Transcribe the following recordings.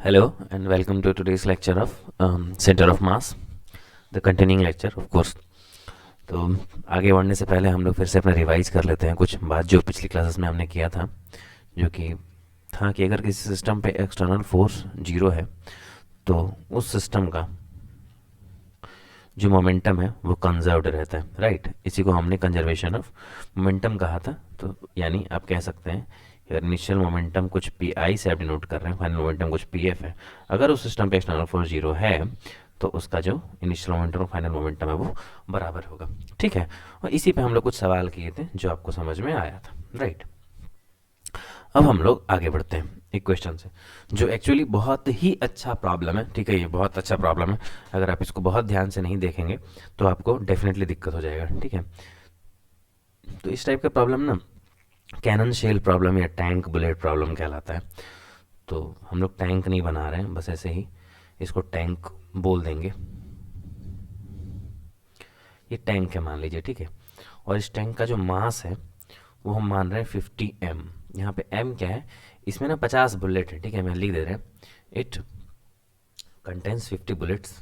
Hello and welcome to today's lecture of Center of Mass, the continuing lecture of course. तो आगे बढ़ने से पहले हम लोग फिर से अपना रिवाइज कर लेते हैं कुछ बात जो पिछली क्लासेस में हमने किया था, जो कि था कि अगर किसी सिस्टम पे एक्सटर्नल फोर्स जीरो है तो उस सिस्टम का जो मोमेंटम है वो कंजर्व्ड रहता है, राइट। इसी को हमने कंजर्वेशन ऑफ मोमेंटम कहा था। तो यानी आप कह सकते हैं इनिशियल मोमेंटम कुछ पी आई से आप डिनोट कर रहे हैं, फाइनल मोमेंटम कुछ पी एफ है। अगर उस सिस्टम पे एक्सटर्नल फोर्स जीरो है तो उसका जो इनिशियल मोमेंटम और फाइनल मोमेंटम है वो बराबर होगा, ठीक है। और इसी पे हम लोग कुछ सवाल किए थे जो आपको समझ में आया था, राइट। अब हम लोग आगे बढ़ते हैं एक क्वेश्चन से, जो एक्चुअली बहुत ही अच्छा प्रॉब्लम है, ठीक है। ये बहुत अच्छा प्रॉब्लम है, अगर आप इसको बहुत ध्यान से नहीं देखेंगे तो आपको डेफिनेटली दिक्कत हो जाएगा, ठीक है। तो इस टाइप का प्रॉब्लम ना कैनन शेल प्रॉब्लम या टैंक बुलेट प्रॉब्लम कहलाता है। तो हम लोग टैंक नहीं बना रहे हैं, बस ऐसे ही इसको टैंक बोल देंगे। ये टैंक है मान लीजिए, ठीक है। और इस टैंक का जो मास है वो हम मान रहे हैं 50 m। यहाँ पे m क्या है, इसमें ना 50 बुलेट है, ठीक है। मैं लिख दे रहे हैं, it contains 50 bullets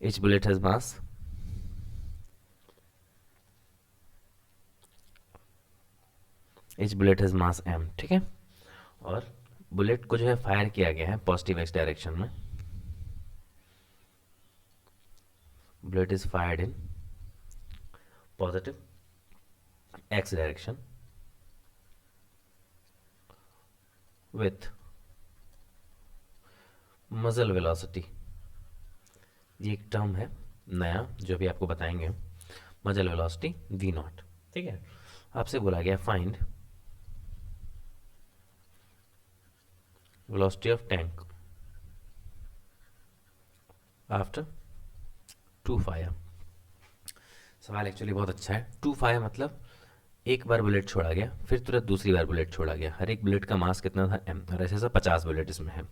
each bullet has mass each bullet has mass m, ठीक है। और बुलेट को जो है फायर किया गया है पॉजिटिव एक्स डायरेक्शन में। Bullet is fired in positive x direction with मजल वेलोसिटी। ये एक टर्म है नया जो भी आपको बताएंगे, मजल वेलोसिटी वी नॉट, ठीक है। आपसे बोला गया find velocity of tank after 2 fire. सवाल एक्चुअली बहुत अच्छा है। 2 फायर मतलब एक बार बुलेट छोड़ा गया फिर तुरंत दूसरी बार बुलेट छोड़ा गया, हर एक बुलेट का मास कितना था m, और ऐसे सब 50 बुलेट इसमें है।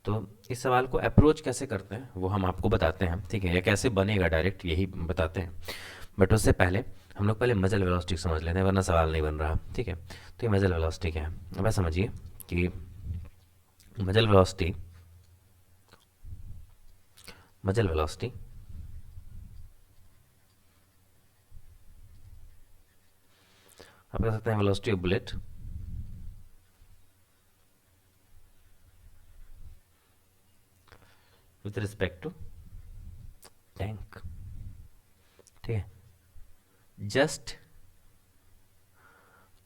तो इस सवाल को अप्रोच कैसे करते हैं वो हम आपको बताते हैं, ठीक है, या कैसे बनेगा डायरेक्ट यही बताते हैं। बट उससे पहले हम लोग पहले मजल वेलोसिटी समझ लेते हैं, वरना सवाल नहीं बन रहा, ठीक है। तो ये मजल वेलोसिटी क्या है, अब ऐसा समझिए कि मजल वेलोसिटी मजल वेलोसिटी आप कह सकते हैं velocity of bullet with respect to tank, ठीक है। जस्ट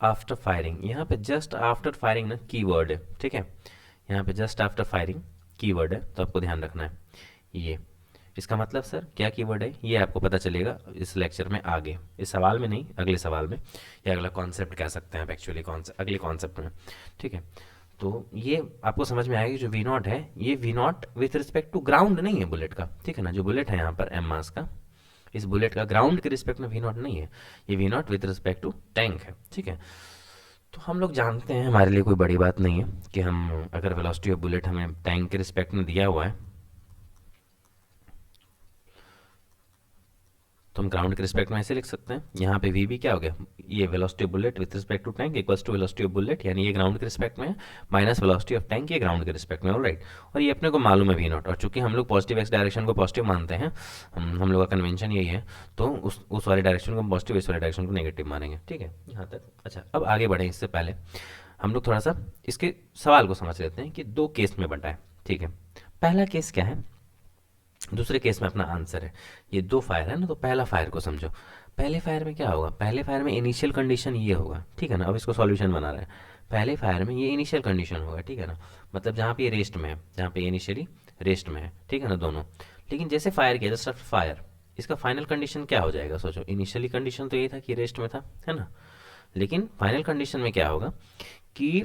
आफ्टर फायरिंग, यहाँ पे जस्ट आफ्टर फायरिंग ना कीवर्ड है, ठीक है। यहाँ पे जस्ट आफ्टर फायरिंग कीवर्ड है, तो आपको ध्यान रखना है ये। इसका मतलब सर क्या कीवर्ड है ये आपको पता चलेगा इस लेक्चर में आगे, इस सवाल में नहीं, अगले सवाल में, या अगला कॉन्सेप्ट कह सकते हैं आप एक्चुअली, अगले कॉन्सेप्ट में, ठीक है। तो ये आपको समझ में आएगी जो वी नॉट है, ये v naught with respect to ground नहीं है बुलेट का, ठीक है ना। जो बुलेट है यहाँ पर एम मास का, इस बुलेट का ग्राउंड के रिस्पेक्ट में वी नॉट नहीं है, ये v naught with respect to tank है, ठीक है। तो हम लोग जानते हैं, हमारे लिए कोई बड़ी बात नहीं है कि हम अगर वेलोसिटी ऑफ बुलेट हमें टैंक के रिस्पेक्ट में दिया हुआ है तो हम ग्राउंड के रिस्पेक्ट में ऐसे लिख सकते हैं। यहाँ पे वी भी क्या हो गया, ये velocity of bullet with respect to tank equals to velocity of bullet, यानी ये ग्राउंड के रिस्पेक्ट में है, माइनस वेलोसिटी ऑफ टैंक ये ग्राउंड के रिस्पेक्ट में, ऑलराइट। और ये अपने को मालूम है वी नॉट, और चूंकि हम लोग पॉजिटिव एक्स डायरेक्शन को पॉजिटिव मानते हैं, हम लोग का कन्वेंशन यही है, तो उस वाले डायरेक्शन को पॉजिटिव, इस वाले डायरेक्शन को नेगेटिव मानेंगे, ठीक है यहाँ तक। अच्छा, अब आगे बढ़े इससे पहले हम लोग थोड़ा सा इसके सवाल को समझ लेते हैं कि दो केस में बंटा है, ठीक है। पहला केस क्या है, दूसरे केस में अपना आंसर है। ये दो फायर है ना, तो पहला फायर को समझो। पहले फायर में क्या होगा, पहले फायर में इनिशियल कंडीशन ये होगा, ठीक है ना। अब इसको सॉल्यूशन बना रहे हैं, पहले फायर में ये इनिशियल कंडीशन होगा, ठीक है ना। मतलब जहाँ पे ये रेस्ट में है, जहाँ पे इनिशियली रेस्ट में है, ठीक है ना, दोनों। लेकिन जैसे फायर किया, जस्ट आफ्टर फायर, इसका फाइनल कंडीशन क्या हो जाएगा सोचो। इनिशियली कंडीशन तो ये था कि रेस्ट में था, है ना। लेकिन फाइनल कंडीशन में क्या होगा कि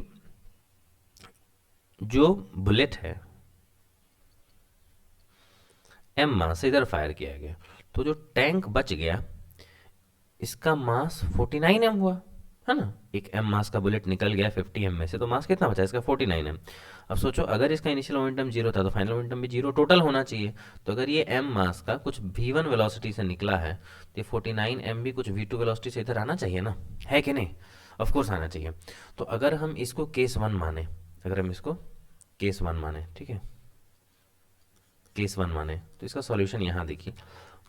जो बुलेट है एम मास से इधर फायर किया गया, तो जो टैंक बच गया इसका मास 49 m हुआ, है ना। एक एम मास का बुलेट निकल गया 50 m में से, तो मास कितना बचा इसका 49 m। अब सोचो अगर इसका इनिशियल मोमेंटम जीरो था तो फाइनल मोमेंटम भी जीरो टोटल होना चाहिए। तो अगर ये एम मास का कुछ v1 वेलोसिटी से निकला है तो ये 49 m भी कुछ v2 वेलोसिटी से इधर आना चाहिए ना, है कि नहीं। ऑफ कोर्स आना चाहिए। तो अगर हम इसको केस वन माने, अगर हम इसको केस वन माने, ठीक है, केस वन माने, तो इसका सॉल्यूशन यहाँ देखिए।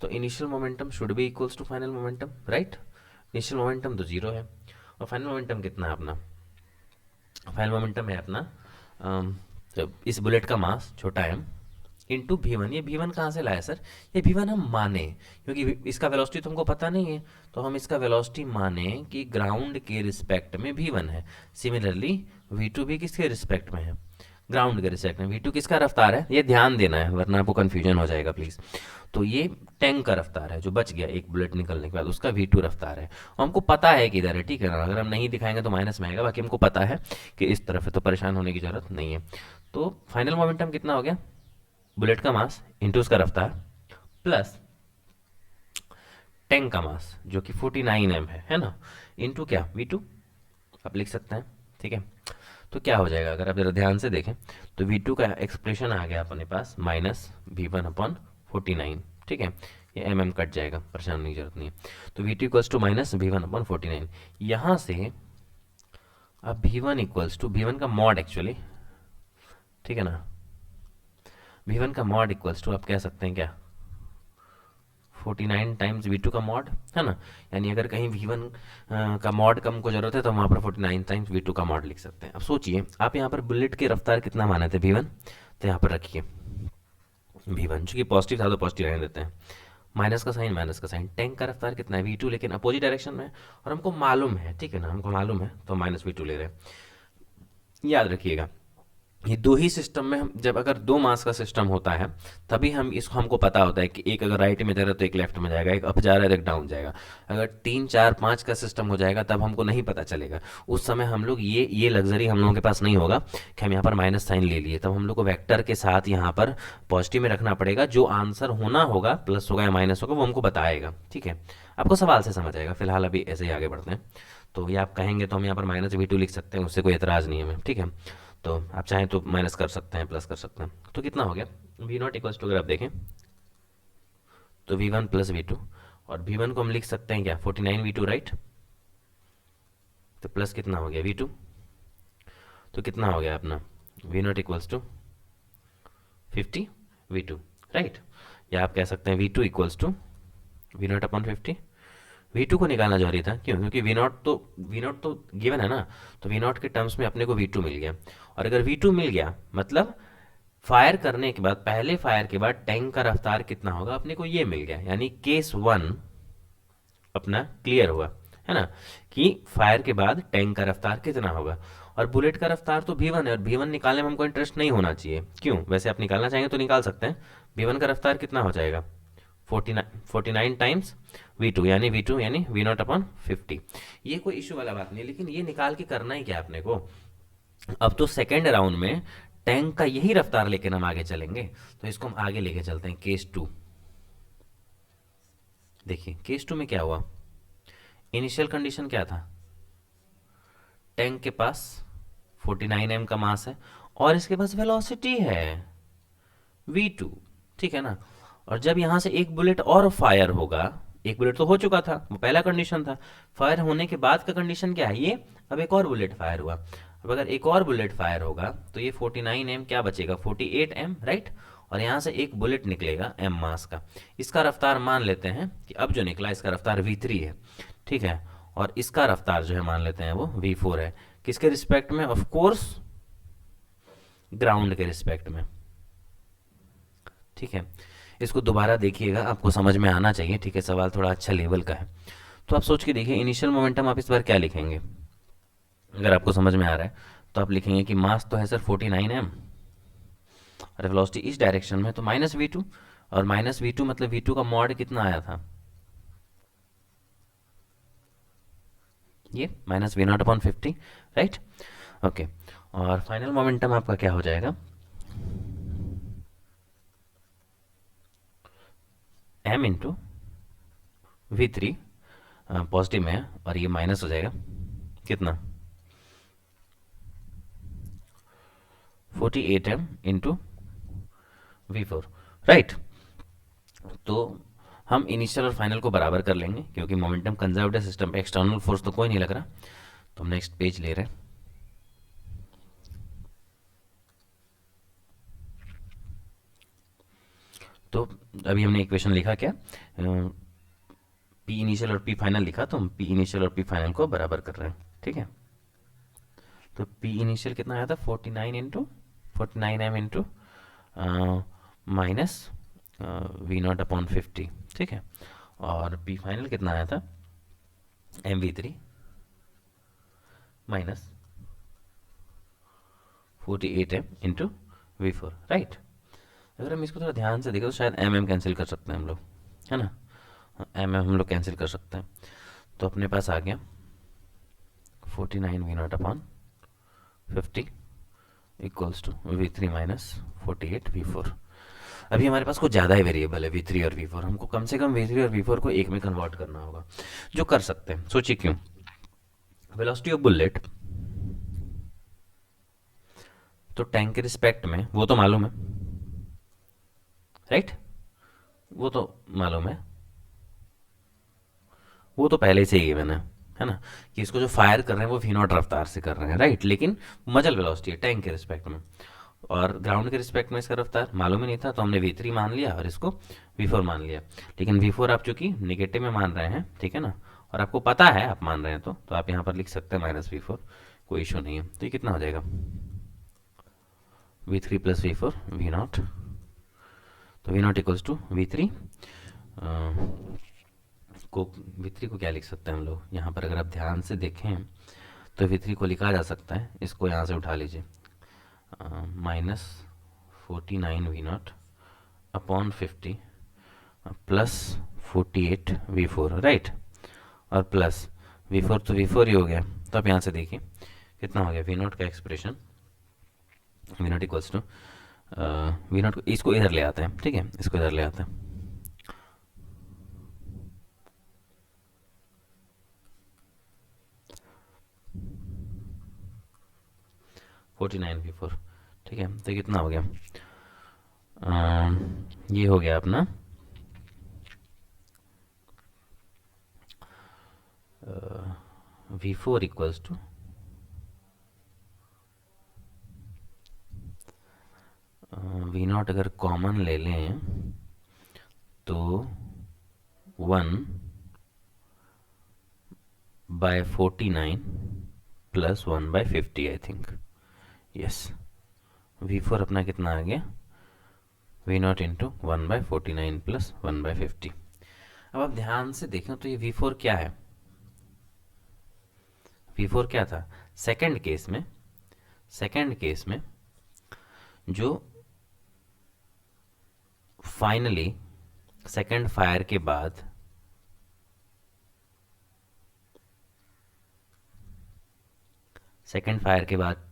तो initial momentum should be equals to final momentum, right. Initial momentum तो जीरो है, और फाइनल मोमेंटम कितना है अपना, फाइनल मोमेंटम है अपना इस बुलेट का मास छोटा एम इंटू वी वन। ये वी वन कहाँ से लाया सर, ये वी वन हम माने, क्योंकि इसका वेलोसिटी तो हमको पता नहीं है, तो हम इसका वेलोसिटी माने कि ग्राउंड के रिस्पेक्ट में वी वन है। सिमिलरली वी टू भी किसके रिस्पेक्ट में है, ग्राउंड के रिस्पेक्ट में। वी टू किसका रफ्तार है, ये ध्यान देना है वरना आपको कन्फ्यूजन हो जाएगा प्लीज़। तो ये टैंक का रफ्तार है जो बच गया एक बुलेट निकलने के बाद, उसका वी टू रफ्तार है, और हमको पता है कि इधर है, ठीक है ना। अगर हम नहीं दिखाएंगे तो माइनस में आएगा, बाकी हमको पता है कि इस तरफ है, तो परेशान होने की जरूरत नहीं है। तो फाइनल मोमेंटम कितना हो गया, बुलेट का मास इंटू उसका रफ्तार प्लस टैंक का मास जो कि 49 m है ना, इंटू क्या वी टू, आप लिख सकते हैं, ठीक है। तो क्या हो जाएगा, अगर आप जरा ध्यान से देखें तो वी टू का एक्सप्रेशन आ गया अपने पास माइनस वी वन अपॉन 49, ठीक है। ये एम कट जाएगा, परेशान होने की जरूरत नहीं है। तो v two equals to minus v one upon 49, यहाँ से अब v one equals to v one का मॉड एक्चुअली, ठीक है ना, वी वन का मॉड इक्वल्स टू आप कह सकते हैं क्या 49 टाइम्स वी टू का मॉड, है ना। यानी अगर कहीं वी वन का मॉड कम को जरूरत है तो हम वहाँ पर 49 टाइम्स वी टू का मॉड लिख सकते हैं। अब सोचिए आप यहाँ पर बुलेट की रफ्तार कितना माने थे वी वन, तो यहाँ पर रखिए वी वन, चूंकि पॉजिटिव था तो पॉजिटिव रहने देते हैं, माइनस का साइन माइनस का साइन, टैंक का रफ्तार कितना है वी टू, लेकिन अपोजिट डायरेक्शन में, और हमको मालूम है, ठीक है ना, हमको मालूम है तो माइनस वी टू ले रहे हैं। याद रखिएगा ये दो ही सिस्टम में हम जब अगर दो मास का सिस्टम होता है तभी हम इसको, हमको पता होता है कि एक अगर राइट में जा रहा है तो एक लेफ्ट में जाएगा, एक अप जा रहा है तो एक डाउन जाएगा। अगर 3 4 5 का सिस्टम हो जाएगा तब हमको नहीं पता चलेगा, उस समय हम लोग ये लग्जरी हम लोगों के पास नहीं होगा कि हम यहाँ पर माइनस साइन ले लिए, तब हम लोग को वेक्टर के साथ यहाँ पर पॉजिटिव में रखना पड़ेगा, जो आंसर होना होगा प्लस होगा या माइनस होगा वो हमको बताएगा, ठीक है। आपको सवाल से समझ आएगा, फिलहाल अभी ऐसे ही आगे बढ़ते हैं। तो ये आप कहेंगे तो हम यहाँ पर माइनस वी टू लिख सकते हैं, उससे कोई एतराज़ नहीं है हमें, ठीक है। तो आप चाहें तो माइनस कर सकते हैं, प्लस कर सकते हैं। तो कितना हो गया वी नॉट इक्वल्स टू, अगर आप देखें तो v one plus v two, और वी वन को हम लिख सकते हैं क्या 49 वी टू, राइट। तो प्लस कितना हो गया वी टू, तो कितना हो गया अपना v naught equals to 50 v two, right. या आप कह सकते हैं v two equals to v naught upon 50। V two को निकालना जरूरी था, क्यों, क्योंकि वी नॉट तो गिवन है ना, तो वी नॉट के टर्म्स में अपने को वी टू मिल गया, और अगर वी टू मिल गया मतलब फायर करने के बाद, पहले फायर के बाद टैंक का रफ्तार कितना होगा अपने को ये मिल गया, यानी केस वन अपना क्लियर हुआ, है ना, कि फायर के बाद टैंक का रफ्तार कितना होगा। और बुलेट का रफ्तार तो भी वन है, और भी वन निकालने में हमको इंटरेस्ट नहीं होना चाहिए, क्यों, वैसे आप निकालना चाहेंगे तो निकाल सकते हैं। भी वन का रफ्तार कितना हो जाएगा 49 टाइम्स वी टू, यानी वी टू यानी वी नॉट अपॉन 50। ये कोई इशू वाला बात नहीं, लेकिन ये निकाल के करना ही क्या अपने को। अब तो सेकेंड राउंड में टैंक का यही रफ्तार लेकर हम आगे चलेंगे, तो इसको हम आगे लेके चलते हैं केस टू। देखिए केस टू में क्या हुआ, इनिशियल कंडीशन क्या था, टैंक के पास 49 m का मास है और इसके पास वेलोसिटी है v2, ठीक है ना। और जब यहां से एक बुलेट और फायर होगा, एक बुलेट तो हो चुका था, वो पहला कंडीशन था, फायर होने के बाद का कंडीशन क्या है ये, अब एक और बुलेट फायर हुआ। अब अगर एक और बुलेट फायर होगा तो ये 49 m क्या बचेगा 48 m, राइट। और यहाँ से एक बुलेट निकलेगा m मास का, इसका रफ्तार मान लेते हैं कि अब जो निकला इसका रफ्तार v3 है, ठीक है। और इसका रफ्तार जो है मान लेते हैं वो v4 है, किसके रिस्पेक्ट में, ऑफ कोर्स ग्राउंड के रिस्पेक्ट में, ठीक है। इसको दोबारा देखिएगा, आपको समझ में आना चाहिए, ठीक है, सवाल थोड़ा अच्छा लेवल का है। तो आप सोच के देखिए इनिशियल मोमेंटम आप इस बार क्या लिखेंगे, अगर आपको समझ में आ रहा है तो आप लिखेंगे कि मास तो है सर 49 m और वेलोसिटी इस डायरेक्शन में, तो माइनस वी टू, और माइनस वी टू मतलब वी टू का मॉड कितना आया था, ये minus v naught upon 50, right, okay. और फाइनल मोमेंटम आपका क्या हो जाएगा m into v three, positive में है और ये माइनस हो जाएगा कितना 48 m इंटू v4, राइट। तो हम इनिशियल और फाइनल को बराबर कर लेंगे, क्योंकि मोमेंटम कंजर्व्ड है सिस्टम पे, एक्सटर्नल फोर्स तो कोई नहीं लग रहा, तो हम नेक्स्ट पेज ले रहे हैं। तो अभी हमने इक्वेशन लिखा क्या, पी इनिशियल और पी फाइनल लिखा, तो हम पी इनिशियल और पी फाइनल को बराबर कर रहे हैं। ठीक है, तो पी इनिशियल कितना आया था, 49 इंटू 49 इंटू माइनस V0/50। ठीक है, और पी फाइनल कितना आया था, MV3 minus 48M into V4। Right, अगर हम इसको थोड़ा ध्यान से देखें तो शायद MM कैंसिल कर सकते हैं हम लोग, है ना, MM हम लोग कैंसिल कर सकते हैं। तो अपने पास आ गया 49V0/50 equals to V3 minus 48V4। अभी हमारे पास कुछ ज़्यादा ही वेरिएबल है V3 और V4, हमको कम से कम V3 और V4 को एक में कन्वर्ट करना होगा, जो कर सकते हैं। सोचिए क्यों, वेलोसिटी ऑफ बुलेट तो टैंक के रिस्पेक्ट में वो तो मालूम है, राइट, वो तो मालूम है, वो तो पहले से ही गिवन है ना, कि इसको जो फायर कर रहे हैं वो V0 रफ्तार से कर रहे हैं, राइट। लेकिन मजल वेलोसिटी है टैंक के रिस्पेक्ट में, और ग्राउंड के रिस्पेक्ट में इसका रफ्तार मालूम ही नहीं था, तो हमने V3 मान लिया और इसको V4 मान लिया। लेकिन V4 आप चूंकि निगेटिव में मान रहे हैं, ठीक है ना, और आपको पता है आप मान रहे हैं, तो आप यहाँ पर लिख सकते हैं -V4, कोई इशू नहीं है। तो ये कितना हो जाएगा, V3 प्लस V4 V0, तो V0 इक्वल्स टू V3 को, V3 को क्या लिख सकते हैं हम लोग यहाँ पर, अगर आप ध्यान से देखें तो V3 को लिखा जा सकता है, इसको यहाँ से उठा लीजिए, -49V0/50 प्लस 48V4, राइट, और प्लस V4 तो V4 ही हो गया। तो आप यहाँ से देखिए कितना हो गया, V0 का expression V0 equals to V0 इसको इधर ले आते हैं, ठीक है, इसको इधर ले आते हैं, 49V4। ठीक है, तो कितना हो गया, ये हो गया अपना V4 इक्वल्स टू V0 अगर कॉमन ले लें तो 1/49 plus 1/50 I think, yes. V4 अपना कितना आ गया, V0 इंटू 1/49 प्लस 1/50। अब आप ध्यान से देखें तो ये V4 क्या है, V4 क्या था, सेकंड केस में जो फाइनली सेकंड फायर के बाद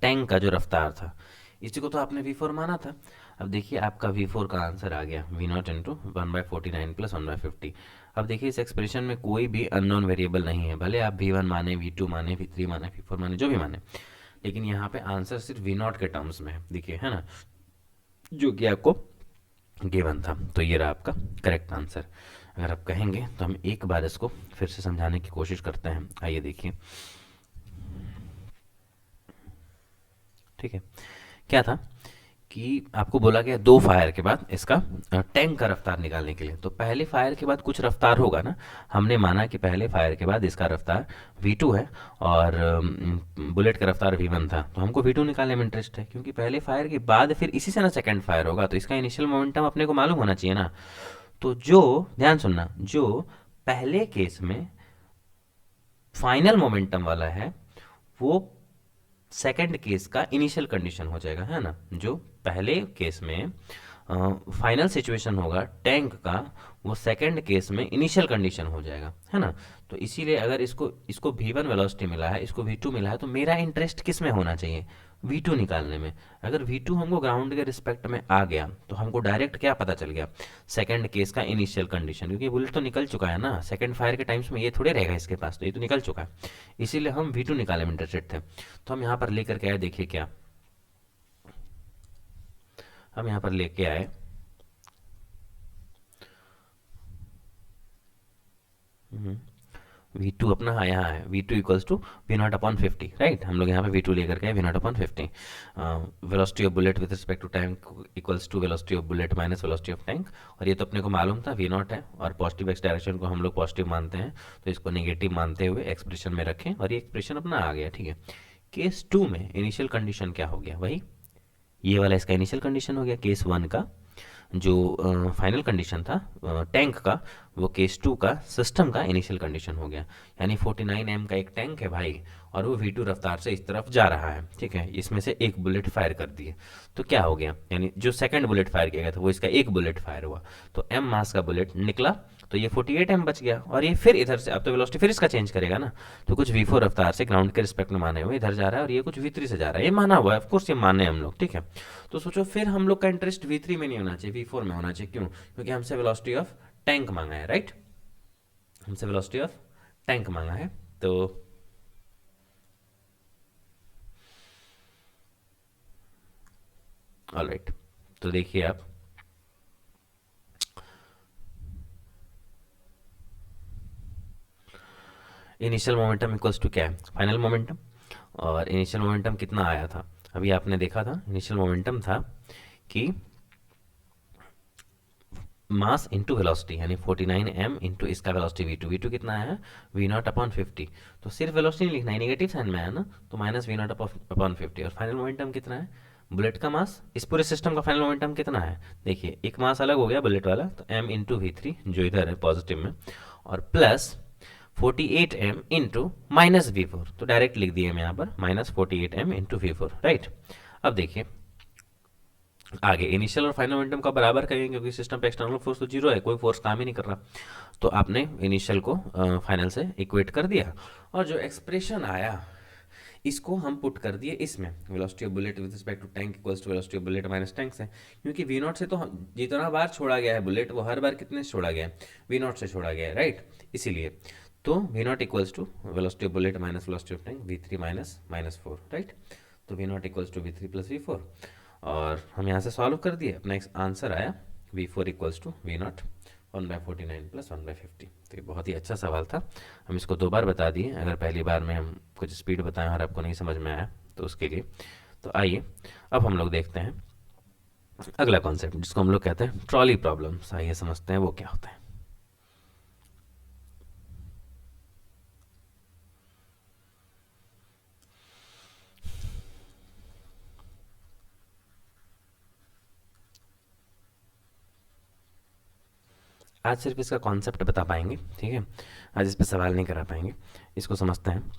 टैंक का जो रफ्तार था, इसी को तो आपने V4 माना था। अब देखिए आपका V4 का आंसर आ गया V0 इंटू 1/49 प्लस 1/50। अब देखिए इस एक्सप्रेशन में कोई भी अननोन वेरिएबल नहीं है, भले आप V1 माने, V2 माने, V3 माने, V4 माने, जो भी माने, लेकिन यहाँ पे आंसर सिर्फ V0 के टर्म्स में है, देखिए, है ना, जो कि आपको गिवन था। तो ये रहा आपका करेक्ट आंसर। अगर आप कहेंगे तो हम एक बार इसको फिर से समझाने की कोशिश करते हैं। आइए देखिए, ठीक है, क्या था कि आपको बोला गया दो फायर के बाद इसका टैंक का रफ्तार निकालने के लिए। तो पहले फायर के बाद कुछ रफ्तार होगा ना, हमने माना कि पहले फायर के बाद इसका रफ्तार V2 है और बुलेट का रफ्तार V1 था, तो हमको V2 निकालने में इंटरेस्ट है, क्योंकि पहले फायर के बाद फिर इसी से ना सेकंड फायर होगा, तो इसका इनिशियल मोमेंटम अपने को मालूम होना चाहिए ना। तो जो, ध्यान सुनना, जो पहले केस में फाइनल मोमेंटम वाला है वो सेकंड केस का इनिशियल कंडीशन हो जाएगा, है ना। जो पहले केस में फाइनल सिचुएशन होगा टैंक का, वो सेकंड केस में इनिशियल कंडीशन हो जाएगा, है ना। तो इसीलिए अगर इसको V1 वेलोसिटी मिला है, इसको V2 मिला है, तो मेरा इंटरेस्ट किस में होना चाहिए, V2 निकालने में। अगर V2 हमको ग्राउंड के रिस्पेक्ट में आ गया तो हमको डायरेक्ट क्या पता चल गया, सेकंड केस का इनिशियल कंडीशन, क्योंकि बुलेट तो निकल चुका है ना, सेकंड फायर के टाइम्स में ये थोड़े रहेगा इसके पास, तो ये तो निकल चुका है, इसीलिए हम V2 निकालने में इंटरेस्टेड थे। तो हम यहाँ पर लेकर के आए, देखिए क्या हम यहाँ पर लेके आए, V2 अपना हाँ यहाँ है, V2 equals to V0/50, right. हम लोग यहाँ पे V2 लेकर के V0/50। Velocity of bullet with respect to tank equals to velocity of bullet minus velocity of tank, और ये तो अपने को मालूम था V0 है, और पॉजिटिव एक्स डायरेक्शन को हम लोग पॉजिटिव मानते हैं, तो इसको नेगेटिव मानते हुए एक्सप्रेशन में रखें, और ये एक्सप्रेशन अपना आ गया, ठीक है। केस 2 में इनिशियल कंडीशन क्या हो गया, वही ये वाला इसका इनिशियल कंडीशन हो गया। केस 1 का जो फाइनल कंडीशन था टैंक का, वो केस 2 का सिस्टम का इनिशियल कंडीशन हो गया। यानी 49 m का एक टैंक है भाई, और वो V2 रफ्तार से इस तरफ जा रहा है, ठीक है। इसमें से एक बुलेट फायर कर दिए, तो क्या हो गया, यानी जो सेकंड बुलेट फायर किया गया था वो इसका एक बुलेट फायर हुआ, तो m मास का बुलेट निकला, तो ये 48m बच गया। और ये फिर इधर से, अब तो वेलोसिटी फिर इसका चेंज करेगा ना, तो कुछ V4 रफ्तार से ग्राउंड के रिस्पेक्ट में माने हुए इधर जा रहा है, और ये कुछ V3 से जा रहा है, ये माना हुआ है, ऑफकोर्स ये माने हम लोग, ठीक है। तो सोचो फिर हम लोग का इंटरेस्ट V3 में नहीं होना चाहिए, V4 में होना चाहिए। क्यों? क्योंकि हमसे वेलोसिटी ऑफ टैंक मांगा है, राइट। हमसे वेलोसिटी ऑफ टैंक मांगा है, तो ऑलराइट। तो देखिए आप, इनिशियल मोमेंटम इक्वल्स टू क्या है, फाइनल मोमेंटम। और इनिशियल मोमेंटम कितना आया था, अभी आपने देखा था, इनिशियल मोमेंटम था कि मास इंटू वेलोसिटी, यानी 49m इंटू इसका वेलोसिटी V2। V2 कितना है, V0/50। तो सिर्फ वेलोसिटी नहीं लिखना है, नेगेटिव साइन में है ना, तो माइनस V0/50। और फाइनल मोमेंटम कितना है, बुलेट का मास, इस पूरे सिस्टम का फाइनल मोमेंटम कितना है, देखिए एक मास अलग हो गया बुलेट वाला, तो m इंटू V3 जो इधर है पॉजिटिव में, और plus 48m into minus V4, तो डायरेक्ट लिख दिए हम यहाँ पर -48m इंटू V4, राइट। अब देखिए आगे इनिशियल और फाइनल मोमेंटम का बराबर करेंगे, क्योंकि सिस्टम पे एक्सटर्नल फोर्स तो जीरो है, कोई फोर्स काम ही नहीं कर रहा, तो आपने इनिशियल को फाइनल से इक्वेट कर दिया, और जो एक्सप्रेशन आया इसको हम पुट कर दिए इसमें, velocity of bullet with respect to tank equals to velocity of bullet minus tank से, क्योंकि V0 से तो जितना बार छोड़ा गया है बुलेट, वो हर बार कितने से छोड़ा गया है, V0 से छोड़ा गया है, राइट। इसीलिए तो V0 equals to velocity of bullet minus velocity of tank V3 minus -4, right. तो V0 equals to V3 plus V4, और हम यहाँ से सॉल्व कर दिए, अपना एक आंसर आया V4 equals to V0 1/49 plus 1/50। तो ये बहुत ही अच्छा सवाल था, हम इसको 2 बार बता दिए, अगर पहली बार में हम कुछ स्पीड बताएं और आपको नहीं समझ में आया तो उसके लिए। तो आइए अब हम लोग देखते हैं अगला कॉन्सेप्ट, जिसको हम लोग कहते हैं ट्रॉली प्रॉब्लम्स। आइए समझते हैं वो क्या होता है। आज सिर्फ इसका कॉन्सेप्ट बता पाएंगे, ठीक है, आज इस पर सवाल नहीं करा पाएंगे। इसको समझते हैं।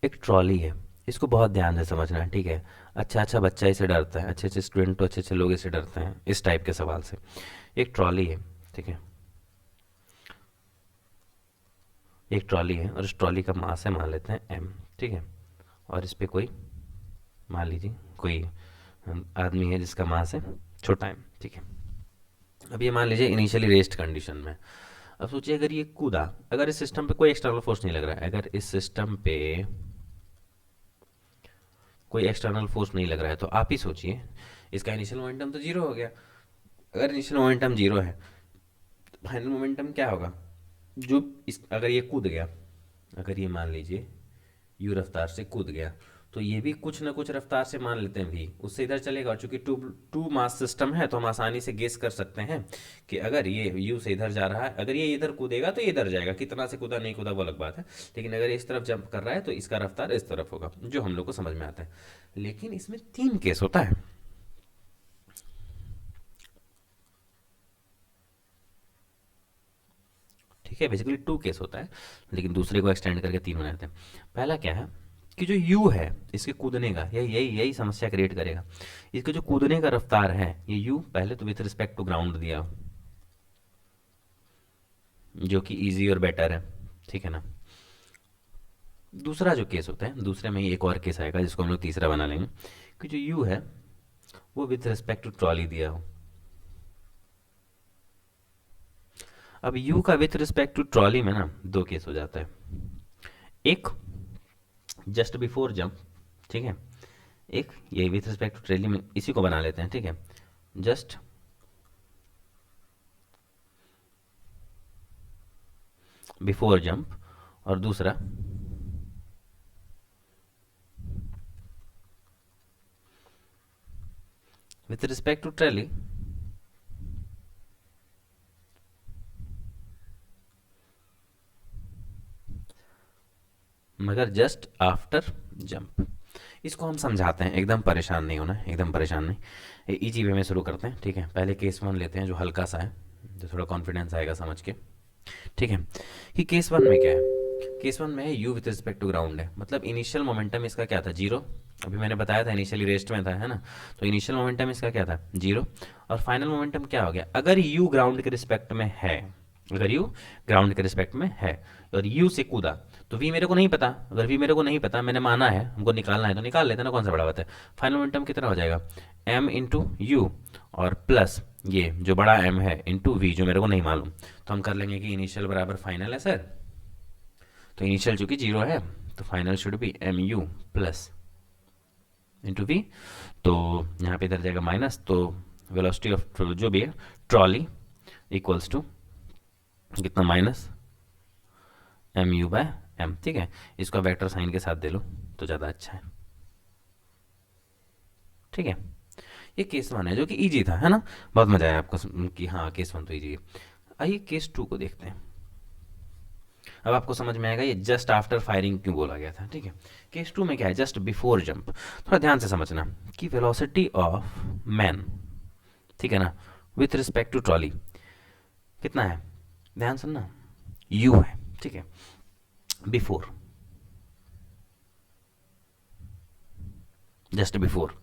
एक ट्रॉली है, इसको बहुत ध्यान से समझना है, ठीक है। अच्छा अच्छा बच्चा इसे डरता है, अच्छे अच्छे स्टूडेंट तो अच्छे अच्छे लोग इसे डरते हैं इस टाइप के सवाल से। एक ट्रॉली है, ठीक है, एक ट्रॉली है, और इस ट्रॉली का मास है मान लेते हैं m, ठीक है। और इस पे कोई, मान लीजिए कोई आदमी है जिसका मास है छोटा m, ठीक है। अब ये मान लीजिए इनिशियली रेस्ट कंडीशन में। अब सोचिए अगर ये कूदा, अगर इस सिस्टम पे कोई एक्सटर्नल फोर्स नहीं लग रहा है, अगर इस सिस्टम पे कोई एक्सटर्नल फोर्स नहीं लग रहा है, तो आप ही सोचिए इसका इनिशियल मोमेंटम तो जीरो हो गया। अगर इनिशियल मोमेंटम जीरो है तो फाइनल मोमेंटम क्या होगा, जो इस अगर ये कूद गया, अगर ये मान लीजिए यू रफ्तार से कूद गया, तो ये भी कुछ ना कुछ रफ्तार से मान लेते हैं भी उससे इधर चलेगा, और चूंकि टू टू मास सिस्टम है तो हम आसानी से गेस कर सकते हैं कि अगर ये यू से इधर जा रहा है, अगर ये इधर कूदेगा तो ये इधर जाएगा, कितना से कूदा नहीं कूदा वो अलग बात है, लेकिन अगर ये इस तरफ जंप कर रहा है तो इसका रफ्तार इस तरफ होगा, जो हम लोग को समझ में आता है। लेकिन इसमें 3 केस होता है, ठीक है, बेसिकली 2 केस होता है, लेकिन दूसरे को एक्सटेंड करके 3 बनाते हैं। पहला क्या है कि जो यू है इसके कूदने का, यही यही यही समस्या क्रिएट करेगा। इसके जो कूदने का रफ्तार है, ये यू पहले तो विथ रिस्पेक्ट टू ग्राउंड दिया हो, जो कि इजी और बेटर है, ठीक है ना। दूसरा जो केस होता है, दूसरे में ही एक और केस आएगा जिसको हम लोग तीसरा बना लेंगे, कि जो यू है वो विथ रिस्पेक्ट टू ट्रॉली दिया हो। अब यू का विथ रिस्पेक्ट टू ट्रॉली में ना 2 केस हो जाता है। एक जस्ट बिफोर जंप, ठीक है, एक ये विथ रिस्पेक्ट टू ट्रेली में, इसी को बना लेते हैं, ठीक है। जस्ट बिफोर जंप और दूसरा विथ रिस्पेक्ट टू ट्रॉली मगर जस्ट आफ्टर जंप। इसको हम समझाते हैं, एकदम परेशान नहीं होना, एकदम परेशान नहीं, इजी वे में शुरू करते हैं। ठीक है, पहले केस 1 लेते हैं जो हल्का सा है, जो थोड़ा कॉन्फिडेंस आएगा समझ के। ठीक है, कि केस 1 में क्या है, केस 1 में है u with respect to ground है, मतलब इनिशियल मोमेंटम इसका क्या था, जीरो। अभी मैंने बताया था इनिशियली रेस्ट में था, है ना, तो इनिशियल मोमेंटम इसका क्या था, जीरो। और फाइनल मोमेंटम क्या हो गया, अगर u ग्राउंड के रिस्पेक्ट में है, अगर u ग्राउंड के रिस्पेक्ट में है और u से कूदा, तो v मेरे को नहीं पता, अगर v मेरे को नहीं पता, मैंने माना है, हमको निकालना है तो निकाल लेते हैं ना, कौन सा बड़ा बात है। फाइनल मोमेंटम कितना हो जाएगा, m इंटू यू और प्लस ये जो बड़ा m है इंटू v जो मेरे को नहीं मालूम, तो हम कर लेंगे कि इनिशियल बराबर फाइनल है सर, तो इनिशियल चूंकि जीरो है तो final should be m u plus into v, तो यहाँ पे इधर जाएगा माइनस, तो वेलोसिटी ऑफ जो भी है ट्रॉली इक्वल्स टू कितना, minus m u by m. ठीक है, इसको वेक्टर साइन के साथ दे लो तो ज़्यादा अच्छा है। ठीक है, ये केस 1 है जो कि इजी था, है ना, बहुत मजा आया आपको कि हाँ केस 1 तो इजी है। आइए केस 2 को देखते हैं, अब आपको समझ में आएगा ये जस्ट आफ्टर फायरिंग क्यों बोला गया था। ठीक है, केस 2 में क्या है, जस्ट बिफोर जंप। थोड़ा ध्यान से समझना कि वेलोसिटी ऑफ मैन, ठीक है ना, विथ रिस्पेक्ट टू ट्रॉली कितना है, ध्यान सुनना, यू है। ठीक है, बिफोर, जस्ट बिफोर,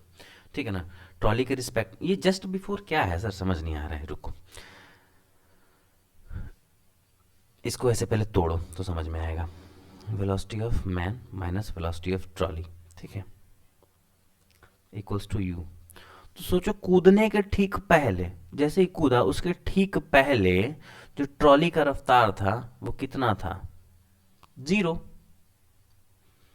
ठीक है ना, ट्रॉली के रिस्पेक्ट, ये जस्ट बिफोर क्या है सर, समझ नहीं आ रहा है, रुको इसको ऐसे पहले तोड़ो तो समझ में आएगा। Velocity of man minus velocity of trolley, ठीक है, इक्वल्स टू यू। तो सोचो कूदने के ठीक पहले, जैसे ही कूदा उसके ठीक पहले जो ट्रॉली का रफ्तार था वो कितना था, जीरो।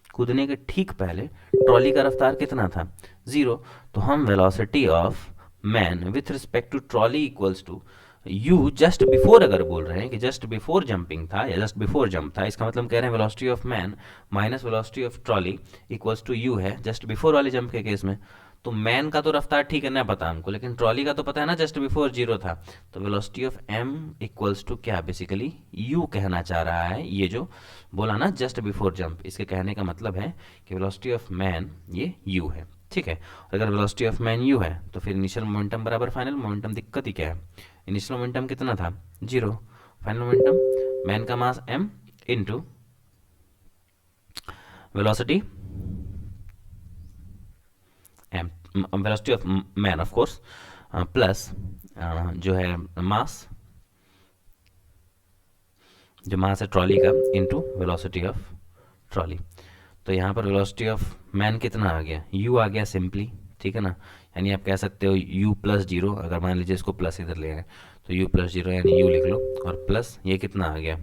कूदने के ठीक पहले ट्रॉली का रफ्तार कितना था, जीरो। तो हम velocity of man with respect to trolley equals to u just before, अगर बोल रहे हैं कि जस्ट बिफोर जंपिंग था या जस्ट बिफोर जंप था, इसका मतलब कह रहे हैं velocity of man minus velocity of trolley equals to u है जस्ट बिफोर वाले जंप के केस में। तो मैन का तो रफ्तार ठीक है ना पता हमको, लेकिन ट्रॉली का तो पता है ना, जस्ट बिफोर जीरो था। तो velocity of m equals to क्या, बेसिकली यू कहना चाह रहा है, ये जो बोला ना जस्ट बिफोर जंप, इसके कहने का मतलब है कि वेलोसिटी ऑफ मैन ये यू है। ठीक है, और अगर वेलोसिटी ऑफ मैन यू है तो फिर इनिशियल मोमेंटम बराबर फाइनल मोमेंटम, दिक्कत ही क्या है, इनिशियल मोमेंटम कितना था, जीरो। फाइनल मोमेंटम मैन का मास m into velocity m, velocity of man of course, plus जो है मास, जो मास है ट्रॉली का इंटू वेलोसिटी ऑफ ट्रॉली। तो यहाँ पर वेलोसिटी ऑफ मैन कितना आ गया, u आ गया सिंपली, ठीक है ना, यानी आप कह सकते हो u प्लस जीरो, अगर मान लीजिए इसको प्लस इधर ले आए तो u प्लस जीरो यानी u लिख लो, और प्लस ये कितना आ गया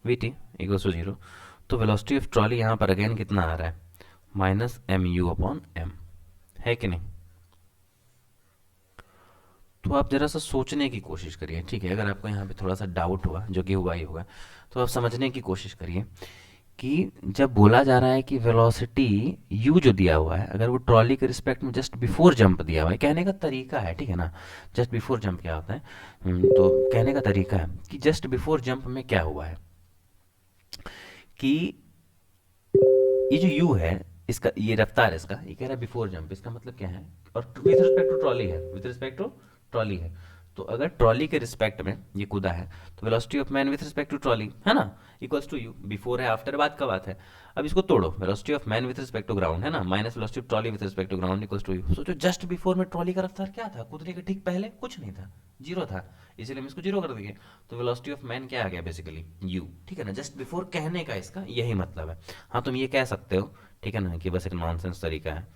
vt इक्वल्स टू जीरो। तो वेलोसिटी ऑफ ट्रॉली यहाँ पर अगेन कितना आ रहा है, minus m u upon m, है कि नहीं। तो आप जरा सा सोचने की कोशिश करिए, ठीक है, अगर आपको यहाँ पे थोड़ा सा डाउट हुआ, जो कि हुआ ही होगा, तो आप समझने की कोशिश करिए कि जब बोला जा रहा है कि वेलोसिटी u जो दिया हुआ है, अगर वो ट्रॉली के रिस्पेक्ट में जस्ट बिफोर जंप दिया हुआ है, कहने का तरीका है, ठीक है ना, जस्ट बिफोर जंप क्या होता है, तो कहने का तरीका है कि जस्ट बिफोर जंप में क्या हुआ है कि ये जो u है, इसका ये रफ्तार, इसका ये कह रहा है बिफोर जंप, इसका मतलब क्या है, और विथ रिस्पेक्ट टू ट्रॉली है, विथ रिस्पेक्ट टू ट्रॉली है, तो अगर ट्रॉली के रिस्पेक्ट में ये कूदा है तो velocity of man with respect to trolley, है ना, इक्वल्स टू यू, बिफोर है आफ्टर बात का बात है। अब इसको तोड़ो, velocity of man with respect to ground है ना, minus velocity of trolley with respect to ground equals to u. सोचो जस्ट बिफोर में ट्रॉली का रफ्तार क्या था, कूदने के ठीक पहले कुछ नहीं था, जीरो था, इसीलिए हम इसको जीरो कर देंगे। तो वेलोसिटी ऑफ मैन क्या आ गया, बेसिकली यू, ठीक है ना, जस्ट बिफोर कहने का इसका यही मतलब है। हाँ तुम ये कह सकते हो, ठीक है ना, कि बस एक नॉनसेंस तरीका है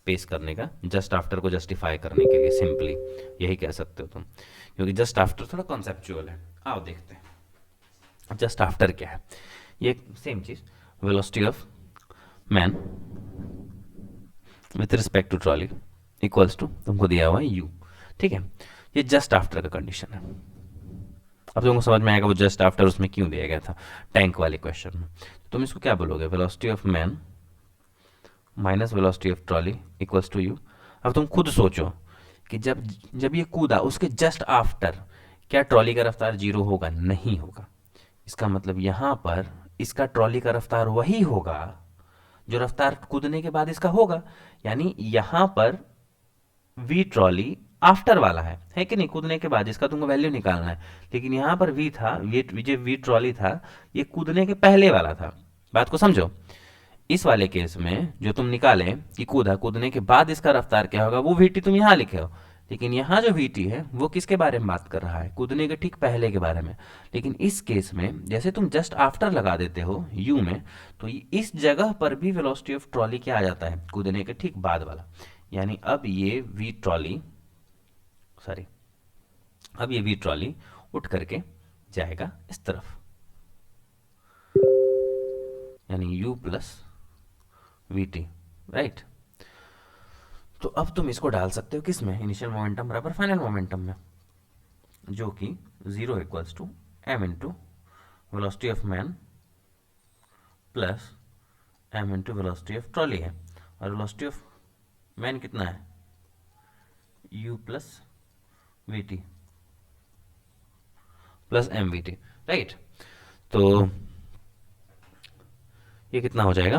पेश करने का, जस्ट आफ्टर को जस्टिफाई करने के लिए, सिंपली यही कह सकते हो तुम, क्योंकि जस्ट आफ्टर थोड़ा कॉन्सेप्चुअल है। आओ देखते हैं जस्ट आफ्टर क्या है, ये सेम चीज, velocity of man with respect to trolley equals to तुमको दिया हुआ है u, ठीक है। ये जस्ट आफ्टर का कंडीशन है। अब तुमको समझ में आएगा वो जस्ट आफ्टर उसमें क्यों दिया गया था टैंक वाले क्वेश्चन में। तुम इसको क्या बोलोगे, velocity of man minus velocity of trolley equals to u. अब तुम खुद सोचो कि जब जब ये कूदा उसके जस्ट आफ्टर क्या ट्रॉली का रफ्तार जीरो होगा? नहीं होगा। इसका मतलब यहाँ पर इसका ट्रॉली का रफ्तार वही होगा जो रफ्तार कूदने के बाद इसका होगा। यानी यहाँ पर वी ट्रॉली आफ्टर वाला है कि नहीं, कूदने के बाद इसका तुमको वैल्यू निकालना है। लेकिन यहाँ पर वी था, ये जो वी ट्रॉली था ये कूदने के पहले वाला था। बात को समझो। इस वाले केस में जो तुम निकाले कि कूदने के बाद इसका रफ्तार क्या होगा, वो वीटी तुम यहाँ लिखे हो। लेकिन यहाँ जो वीटी है वो किसके बारे में बात कर रहा है? कूदने के ठीक पहले के बारे में। लेकिन इस केस में जैसे तुम जस्ट आफ्टर लगा देते हो यू में, तो इस जगह पर भी वेलोसिटी ऑफ ट्रॉली क्या आ जाता है? कूदने के ठीक बाद वाला। यानी अब ये वी ट्रॉली उठ करके जाएगा इस तरफ, यानी u plus v t, right. तो अब तुम इसको डाल सकते हो किस में? इनिशियल मोमेंटम बराबर फाइनल मोमेंटम में, जो कि 0 equals to m into velocity of man plus m into velocity of trolley है। और वेलोसिटी ऑफ मैन कितना है? u plus v t plus m v t, right. तो ये कितना हो जाएगा?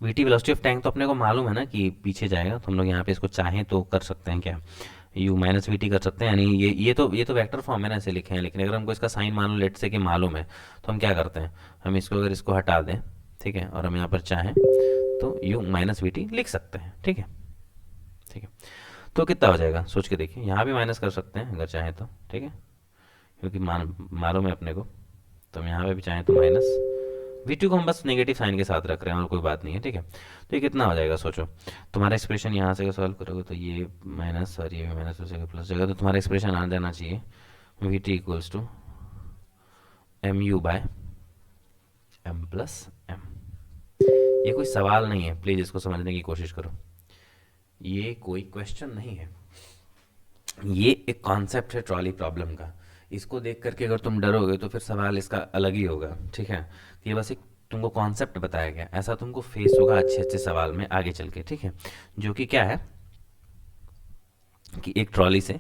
V t velocity of tank तो अपने को मालूम है ना कि पीछे जाएगा। तो हम लोग यहाँ पे इसको चाहें तो कर सकते हैं, क्या u माइनस वी टी कर सकते हैं। यानी ये तो वेक्टर फॉर्म है ना, ऐसे लिखे हैं। लेकिन अगर हमको इसका साइन मान लो लेट से कि मालूम है, तो हम क्या करते हैं, हम इसको हटा दें, ठीक है, और हम यहाँ पर चाहें तो u माइनस वी टी लिख सकते हैं, ठीक है, ठीक है। तो कितना हो जाएगा सोच के देखिए, यहाँ भी माइनस कर सकते हैं अगर चाहें तो, ठीक है, क्योंकि मालूम है अपने को। तो हम यहाँ पे भी चाहें तो माइनस वी टू को हम बस नेगेटिव साइन के साथ रख रहे हैं और कोई बात नहीं है, ठीक है। तो ये कितना हो जाएगा सोचो, तुम्हारा एक्सप्रेशन यहाँ से सॉल्व करोगे तो ये माइनस और ये भी माइनस हो जाएगा प्लस जाएगा। तो तुम्हारा एक्सप्रेशन आ जाना चाहिए v t equals to m u by m plus m. ये कोई सवाल नहीं है, प्लीज़ इसको समझने की कोशिश करो। ये कोई क्वेश्चन नहीं है, ये एक कॉन्सेप्ट है ट्रॉली प्रॉब्लम का। इसको देख करके अगर तुम डरोगे तो फिर सवाल इसका अलग ही होगा, ठीक है। तो ये बस एक तुमको कॉन्सेप्ट बताया गया, ऐसा तुमको फेस होगा अच्छे अच्छे सवाल में आगे चल के, ठीक है। जो कि क्या है कि एक ट्रॉली से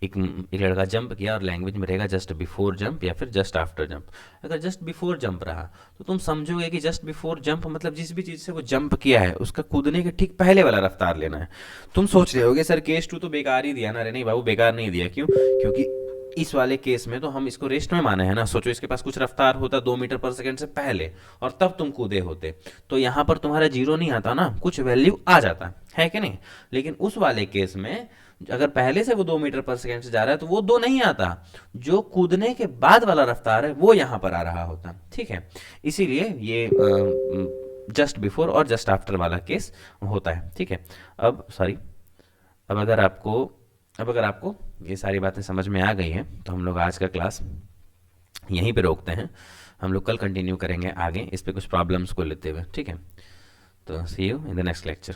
एक लड़का जंप किया और लैंग्वेज में रहेगा जस्ट बिफोर जंप या फिर जस्ट आफ्टर जंप। अगर जस्ट बिफोर जंप रहा तो तुम समझोगे कि जस्ट बिफोर जंप मतलब जिस भी चीज़ से वो जंप किया है उसका कूदने के ठीक पहले वाला रफ्तार लेना है। तुम सोच रहे होगे सर केस 2 तो बेकार ही दिया ना। अरे नहीं बाबू, बेकार नहीं दिया। क्यों? क्योंकि इस वाले केस में तो हम इसको रेस्ट में माने हैं ना। सोचो इसके पास कुछ रफ्तार होता 2 मीटर पर सेकंड से पहले और तब तुम कूदे होते, तो यहाँ पर तुम्हारा जीरो नहीं आता ना, कुछ वैल्यू आ जाता है कि नहीं। लेकिन उस वाले केस में अगर पहले से वो 2 मीटर पर सेकंड से जा रहा है तो वो 2 नहीं आता, जो कूदने के बाद वाला रफ्तार है वो यहाँ पर आ रहा होता, ठीक है। इसीलिए ये जस्ट बिफोर और जस्ट आफ्टर वाला केस होता है, ठीक है। अब सॉरी, अब अगर आपको ये सारी बातें समझ में आ गई हैं तो हम लोग आज का क्लास यहीं पे रोकते हैं। हम लोग कल कंटिन्यू करेंगे आगे इस पे कुछ प्रॉब्लम्स को लेते हुए, ठीक है। तो see you in the next lecture.